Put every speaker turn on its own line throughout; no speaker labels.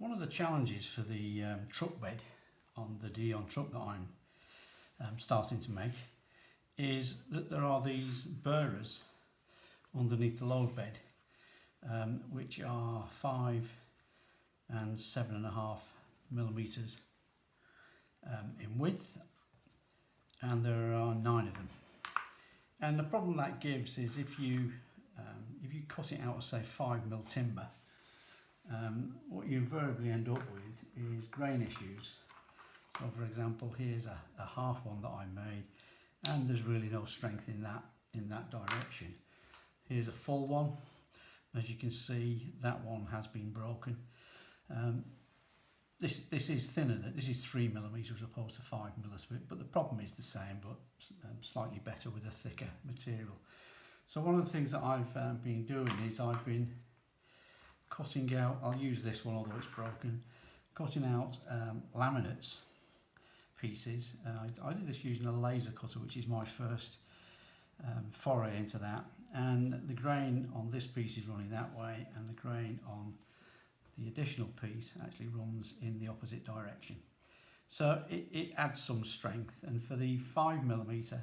One of the challenges for the truck bed on the Dion truck that I'm starting to make is that there are these burrs underneath the load bed which are 5 and 7.5 millimeters in width, and there are 9 of them. And the problem that gives is if you cut it out of say 5mm timber, what you invariably end up with is grain issues. So for example, here's a half one that I made, and there's really no strength in that direction. Here's a full one. As you can see, that one has been broken. This is thinner. This is 3mm as opposed to 5mm, but the problem is the same, but slightly better with a thicker material. So one of the things that I've been doing is I've been cutting out, I'll use this one although it's broken, cutting out laminates pieces. I did this using a laser cutter, which is my first foray into that, and the grain on this piece is running that way, and the grain on the additional piece actually runs in the opposite direction. So it adds some strength, and for the 5mm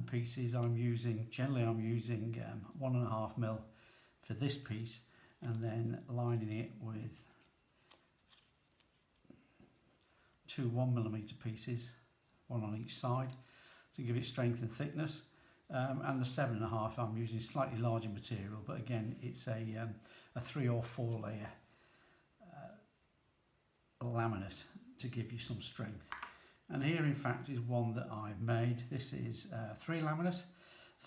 pieces I'm using 1.5mm for this piece, and then lining it with 2 1mm pieces, one on each side, to give it strength and thickness. And the 7.5 I'm using slightly larger material, but again it's a 3 or 4 layer laminate to give you some strength. And here in fact is one that I've made. This is 3 laminate,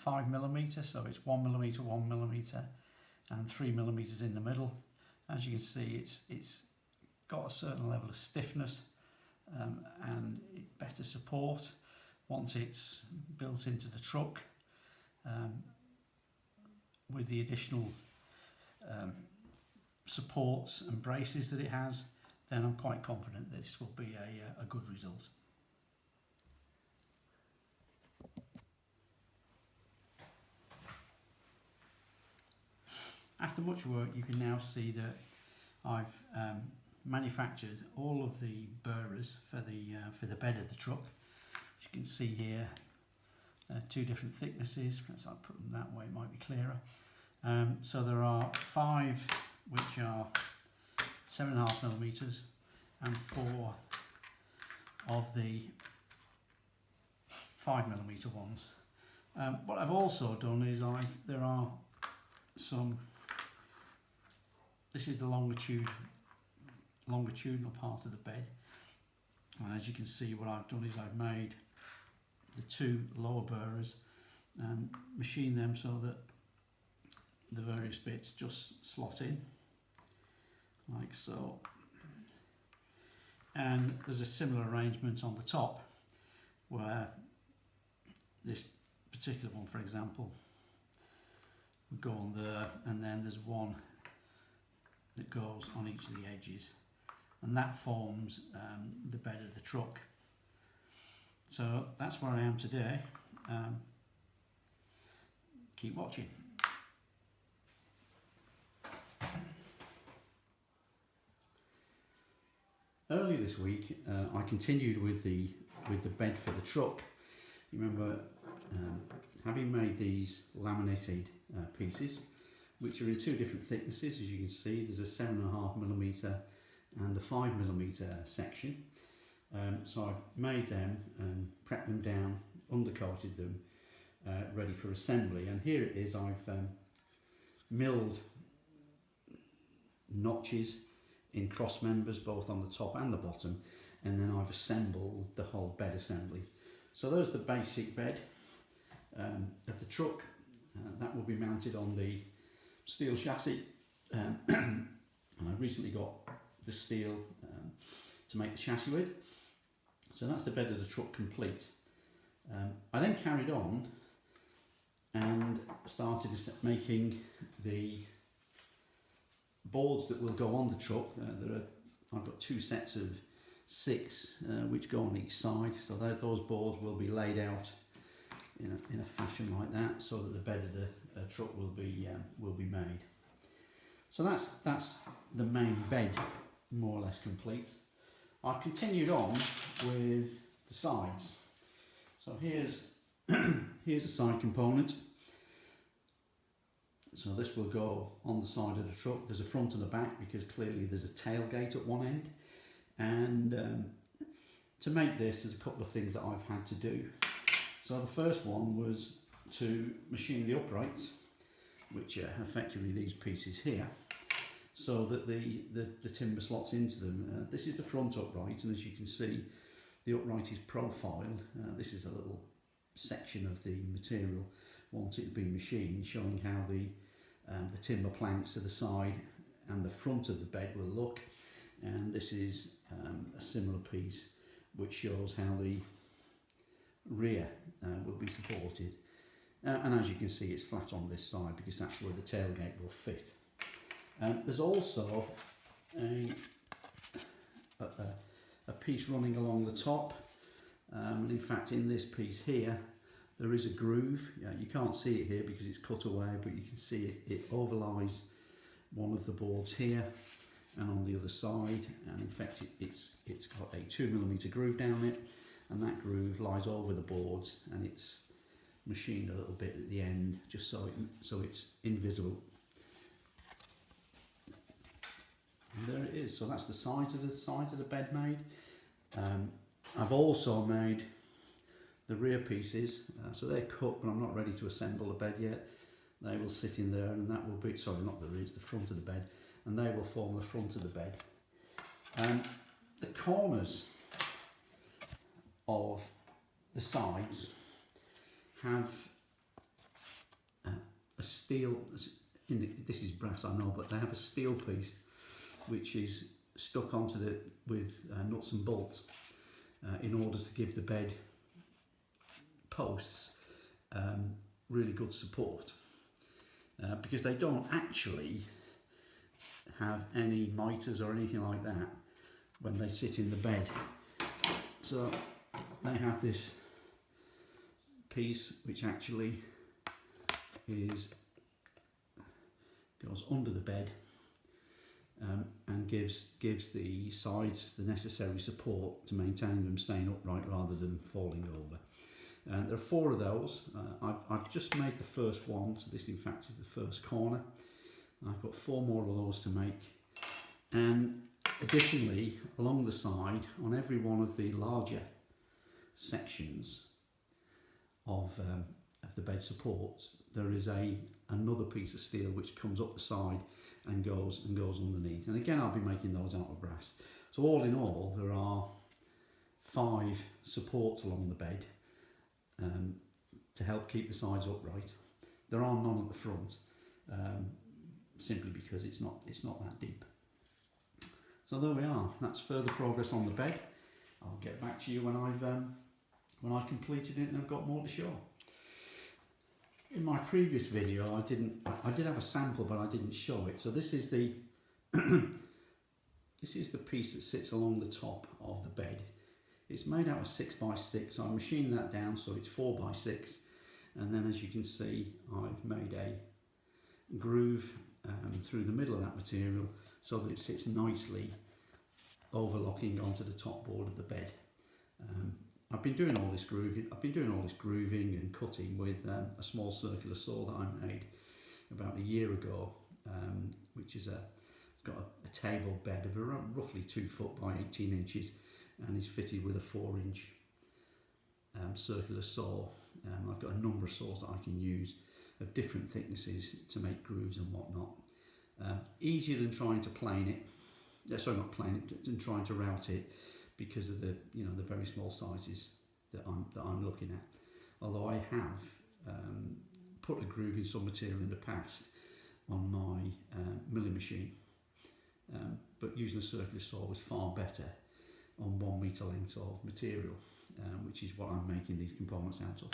5mm, so it's 1mm, 1mm and 3mm in the middle. As you can see, it's got a certain level of stiffness and better support once it's built into the truck, with the additional supports and braces that it has. Then I'm quite confident that this will be a good result. After much work, you can now see that I've manufactured all of the burrs for the bed of the truck. As you can see here, 2 different thicknesses. Perhaps I'll put them that way, it might be clearer. So there are 5 which are 7.5mm and 4 of the 5mm ones. What I've also done is there are some. This is the longitudinal part of the bed, and as you can see, what I've done is I've made the 2 lower burrs and machined them so that the various bits just slot in like so. And there's a similar arrangement on the top where this particular one, for example, would go on there, and then there's one that goes on each of the edges, and that forms the bed of the truck. So that's where I am today. Keep watching. Earlier this week, I continued with the bed for the truck. You remember having made these laminated pieces, which are in 2 different thicknesses. As you can see, there's a 7.5mm and a 5mm section. So I've made them and prepped them down, undercoated them, ready for assembly. And here it is. I've milled notches in cross members both on the top and the bottom, and then I've assembled the whole bed assembly. So there's the basic bed of the truck. That will be mounted on the steel chassis, and I recently got the steel to make the chassis with. So that's the bed of the truck complete. I then carried on and started making the boards that will go on the truck. I've got 2 sets of 6 which go on each side, so those boards will be laid out in a fashion like that, so that the bed of the truck will be made. So that's the main bed more or less complete. I've continued on with the sides. So here's here's a side component. So this will go on the side of the truck. There's a front and a back because clearly there's a tailgate at one end. And to make this, there's a couple of things that I've had to do. So the first one was to machine the uprights, which are effectively these pieces here, so that the timber slots into them. This is the front upright, and as you can see, the upright is profiled. This is a little section of the material once it had been machined, showing how the timber planks to the side and the front of the bed will look. And this is a similar piece which shows how the rear will be supported. And as you can see, it's flat on this side because that's where the tailgate will fit. There's also a piece running along the top, and in fact in this piece here there is a groove. You can't see it here because it's cut away, but you can see it overlies one of the boards here and on the other side, and in fact it's got a 2mm groove down it, and that groove lies over the boards, and it's machined a little bit at the end just so it's invisible. And there it is. So that's the sides of the bed made. I've also made the rear pieces, so they're cut, but I'm not ready to assemble the bed yet. They will sit in there, and that will be, sorry, not the rear, it's the front of the bed, and they will form the front of the bed. The corners of the sides have a steel, this is brass I know, but they have a steel piece which is stuck onto with nuts and bolts in order to give the bed posts really good support, because they don't actually have any miters or anything like that when they sit in the bed. So they have this piece which actually goes under the bed and gives the sides the necessary support to maintain them staying upright rather than falling over. There are 4 of those. I've just made the first one, so this in fact is the first corner. I've got 4 more of those to make, and additionally along the side on every one of the larger sections of the bed supports there is another piece of steel which comes up the side and goes underneath, and again I'll be making those out of brass. So all in all there are 5 supports along the bed to help keep the sides upright. There are none at the front, simply because it's not that deep. So there we are. That's further progress on the bed. I'll get back to you when I've completed it and I've got more to show. In my previous video, I did have a sample, but I didn't show it. So this is the this is the piece that sits along the top of the bed. It's made out of 6x6, so I'm machining that down so it's 4x6, and then as you can see I've made a groove through the middle of that material so that it sits nicely overlocking onto the top board of the bed. I've been doing all this grooving and cutting with a small circular saw that I made about a year ago, which is it's got a table bed of around roughly 2 foot by 18 inches and is fitted with a 4-inch circular saw. I've got a number of saws that I can use of different thicknesses to make grooves and whatnot. Easier than trying to plane it, sorry not plane it, than trying to route it, because of the the very small sizes that I'm looking at. Although I have put a groove in some material in the past on my milling machine, but using a circular saw was far better on 1 metre length of material, which is what I'm making these components out of.